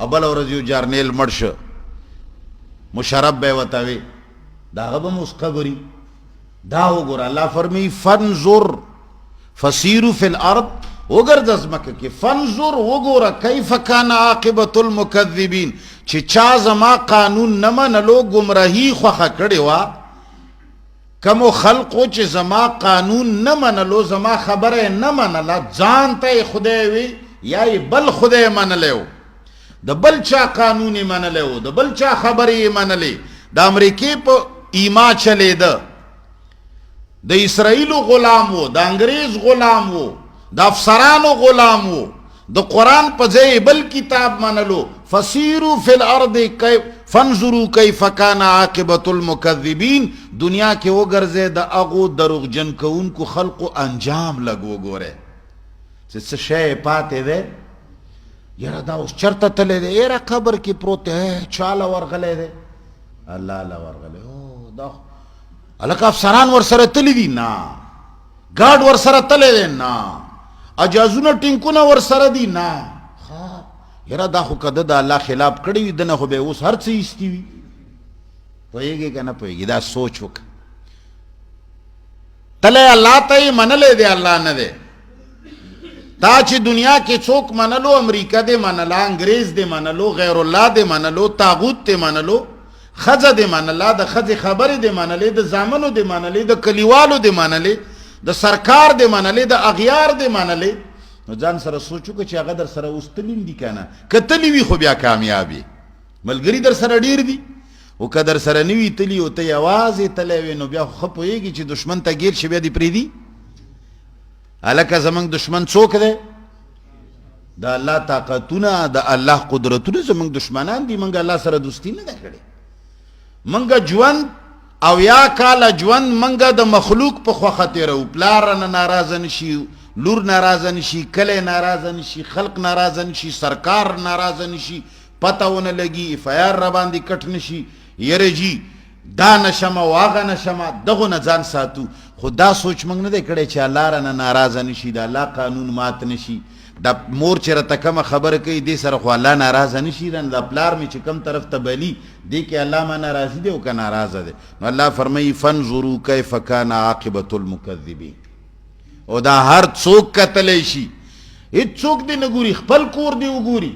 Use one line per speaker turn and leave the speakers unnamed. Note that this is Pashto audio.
ابل ورځ یو جرنیل مړ شو مشرف به ورته وي د هغه به اوس قبري دا وګوره الله فرمایي فانظر فسیروا فی الارض وګرځه ځمکه کې فانظر وګوره کیف کان عاقبة المکذبین چې چا زما قانون نه منلو ګمراهي خوښه کړې وه کمو خلقو چې زما قانون نه منلو زما خبره نه منله ځان ته یې خدای وي یا یې بل خدای منلی و د بل چا قانون یې منلی و د بل چا خبرې یې منلې د امریکې په ایما چلېده د اسرائیلو غلام و د انګریز غلام و د افسرانو غلام و د قرآن په ځای بل کتاب منلو فسیروا فی الارض فانظروا کیف کان عاقبة المکذبین دنیا کې وګرځئ د هغو دروغجن کوونکو خلقو انجام لږ وګورئ چې څه شی پاتې دی یاره دا اوس چرته تللی دی یاره قبر کې پروت دی چاله ورغلی دی الله له ورغلی او دا هلکه افسران ورسره تللی دي نه ګارډ ورسره تللی دی نه اجازونه ټینکونه ورسره دي نه یاره دا خو که ده د الله خلاف کړی وي دنه خو به اوس هر څه ایستي وي پوهېږې که نه پوهېږي دا سوچ وکړه تلی الله ته یې منلی دی الله نه دی تا چې دنیا کې څوک منلو امریکا دې منله انګریز دې منلو غیر الله دې منلو طاغوت دې منلو ښځه دې منله د ښځې خبرې دې منلې د زامنو دې منلې د کلیوالو دې منلې د سرکار دې منلې د اغیار دې منلې نو ځان سره سوچ وکړه چې هغه در سره اوس تلیم دي که نه که تلي وي خو بیا کامیاب یې ملګري در سره ډېر دي او که در سره نه وي تلي او ته یوازې تلی وې نو بیا خو ښه پوهېږي چې دښمن ته ګیر شي بیا دې پرېږدي هلکه زمونږ دشمن څوک دی د الله طاقتونه د الله قدرتونه زمونږ دشمنان دي موږ الله سره دوستي نه ده کړې موږ ژوند او یا کاله ژوند موږ د مخلوق په خوښه تېروو پلار رانه ناراضه نشي لور ناراضه نشي کلی ناراضه نشي خلق ناراضه نشي سرکار ناراضه نشي پته ونه لګي اف آی آر را باندې کټ نشي یره جي دا نشمه واغه نشمه دغو نه ځان ساتو خو دا سوچ موږ نه دی کړی چې الله رانه ناراضه نشي د الله قانون مات نشي د مور چې راته کومه خبره کوي دې سره خو الله ناراضه نشي رانه د پلار مې چې کوم طرف ته بلي دې کې الله ما ناراضي دی او که ناراضه دی نو الله فرمایي فانظروا کیف کان عاقبة المکذبین او دا هر څوک کتلی شي هېڅ څوک دې نه ګوري خپل کور دې وګوري